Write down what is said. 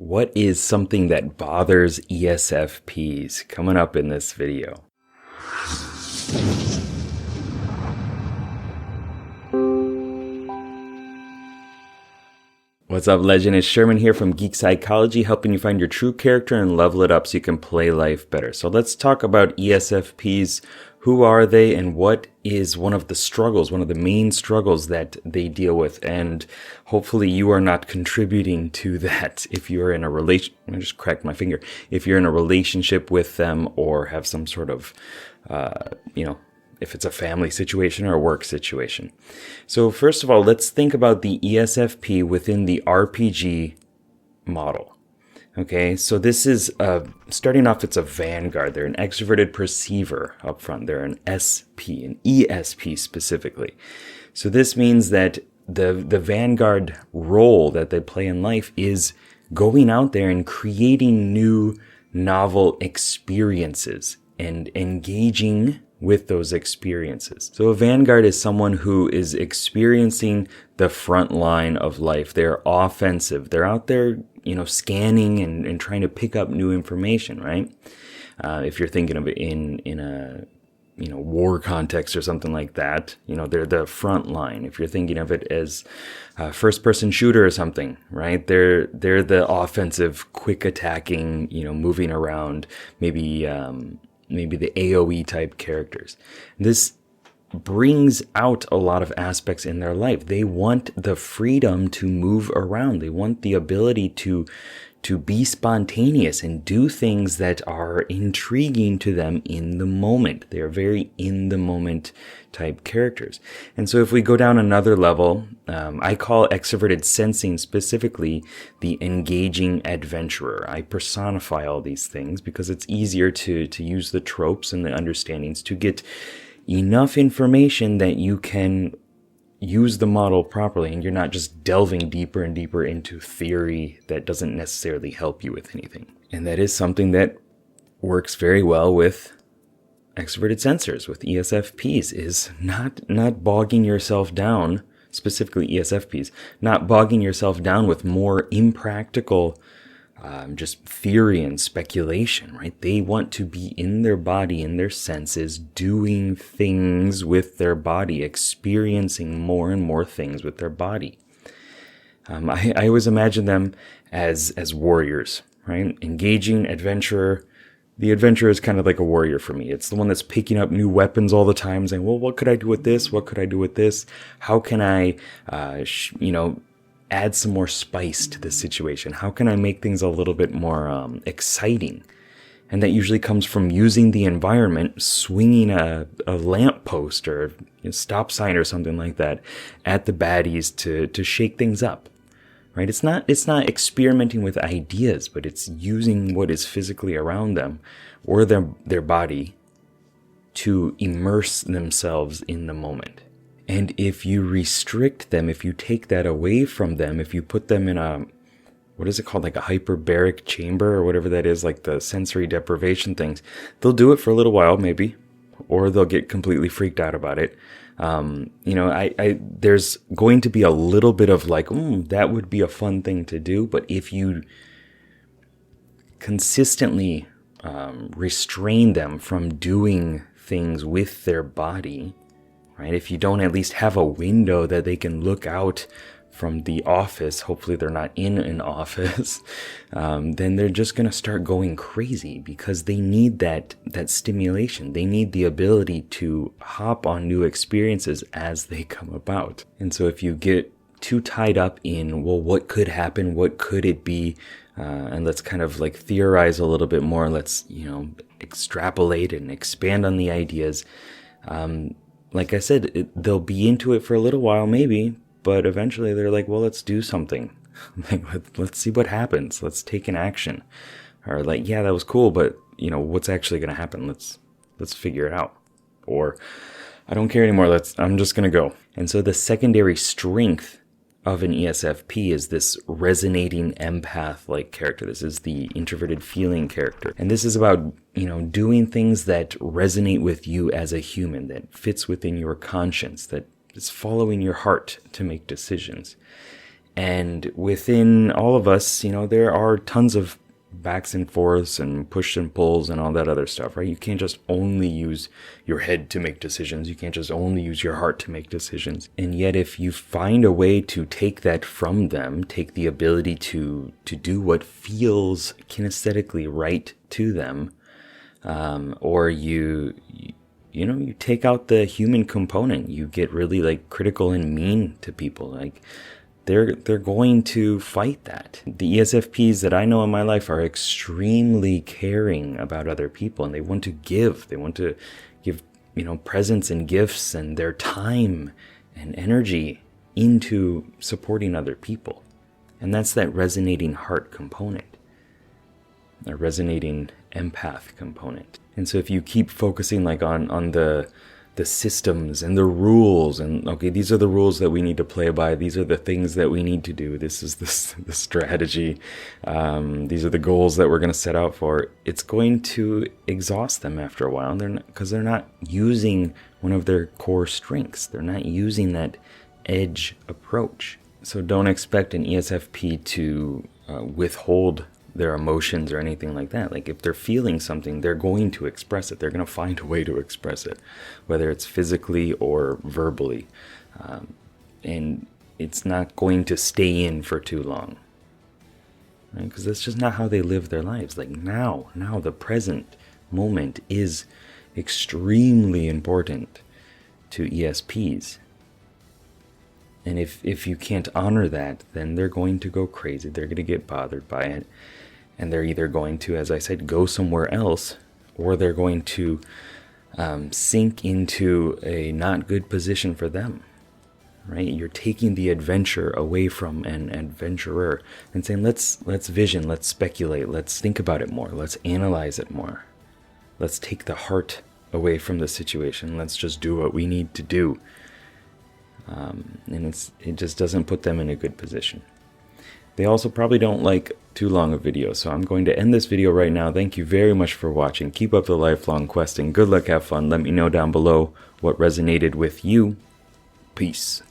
What is something that bothers ESFPs? Coming up in this video. What's up, legend? It's Sherman here from Geek Psychology, helping you find your true character and level it up so you can play life better. So let's talk about ESFPs. Who are they, and what is one of the main struggles that they deal with? And hopefully you are not contributing to that if you're in a I just cracked my finger. If you're in a relationship with them or have some sort of, if it's a family situation or a work situation. So first of all, let's think about the ESFP within the RPG model. Okay, so this is, starting off, it's a vanguard. They're an extroverted perceiver up front. They're an SP, an ESP specifically. So this means that the vanguard role that they play in life is going out there and creating new novel experiences and engaging with those experiences. So a vanguard is someone who is experiencing the front line of life. They're offensive. They're out there, scanning and trying to pick up new information, right? If you're thinking of it in a, war context or something like that, they're the front line. If you're thinking of it as a first-person shooter or something, right? They're the offensive, quick attacking, moving around, maybe the AoE type characters. This brings out a lot of aspects in their life. They want the freedom to move around. They want the ability to be spontaneous and do things that are intriguing to them in the moment. They are very in the moment type characters. And so if we go down another level, I call extroverted sensing specifically the engaging adventurer. I personify all these things because it's easier to use the tropes and the understandings to get enough information that you can use the model properly, and you're not just delving deeper and deeper into theory that doesn't necessarily help you with anything. And that is something that works very well with extroverted sensors, with ESFPs, is not bogging yourself down, specifically ESFPs, not bogging yourself down with more impractical just theory and speculation, right? They want to be in their body, in their senses, doing things with their body, experiencing more and more things with their body. I always imagine them as warriors, right? Engaging adventurer. The adventurer is kind of like a warrior for me. It's the one that's picking up new weapons all the time, saying, well, what could I do with this? What could I do with this? How can I, add some more spice to the situation? How can I make things a little bit more exciting? And that usually comes from using the environment, swinging a lamppost or a stop sign or something like that at the baddies to shake things up, right? It's not experimenting with ideas, but it's using what is physically around them or their body to immerse themselves in the moment. And if you restrict them, if you take that away from them, if you put them in what is it called, like a hyperbaric chamber or whatever that is, like the sensory deprivation things, they'll do it for a little while maybe, or they'll get completely freaked out about it. There's going to be a little bit of like, that would be a fun thing to do. But if you consistently restrain them from doing things with their body, right? If you don't at least have a window that they can look out from the office, hopefully they're not in an office, then they're just going to start going crazy because they need that stimulation. They need the ability to hop on new experiences as they come about. And so if you get too tied up in, well, what could happen? What could it be? And let's kind of like theorize a little bit more. Let's, extrapolate and expand on the ideas. Like I said, they'll be into it for a little while, maybe, but eventually they're like, well, let's do something. Let's see what happens. Let's take an action. Or like, yeah, that was cool, but what's actually going to happen? Let's figure it out. Or I don't care anymore. I'm just going to go. And so the secondary strength of an ESFP is this resonating empath-like character. This is the introverted feeling character. And this is about, doing things that resonate with you as a human, that fits within your conscience, that is following your heart to make decisions. And within all of us, there are tons of backs and forths and push and pulls and all that other stuff, right? You can't just only use your head to make decisions. You can't just only use your heart to make decisions. And yet, if you find a way to take that from them, take the ability to do what feels kinesthetically right to them, or you take out the human component, you get really like critical and mean to people, like they're going to fight that. The ESFPs that I know in my life are extremely caring about other people, and they want to give presents and gifts and their time and energy into supporting other people. And that's that resonating heart component, a resonating empath component. And so if you keep focusing like on the systems and the rules, and okay, these are the rules that we need to play by, these are the things that we need to do, this is the strategy, these are the goals that we're going to set out for, it's going to exhaust them after a while, because they're not using one of their core strengths. They're not using that edge approach. So don't expect an ESFP to withhold their emotions or anything like that. Like if they're feeling something, they're going to express it. They're going to find a way to express it, whether it's physically or verbally. And it's not going to stay in for too long, right? Because that's just not how they live their lives. Like now, the present moment is extremely important to ESPs. And if you can't honor that, then they're going to go crazy. They're going to get bothered by it. And they're either going to, as I said, go somewhere else, or they're going to sink into a not good position for them, right? You're taking the adventure away from an adventurer and saying, let's vision, let's speculate, let's think about it more, let's analyze it more. Let's take the heart away from the situation. Let's just do what we need to do. And it just doesn't put them in a good position. They also probably don't like too long a video, so I'm going to end this video right now. Thank you very much for watching. Keep up the lifelong questing. Good luck, have fun. Let me know down below what resonated with you. Peace.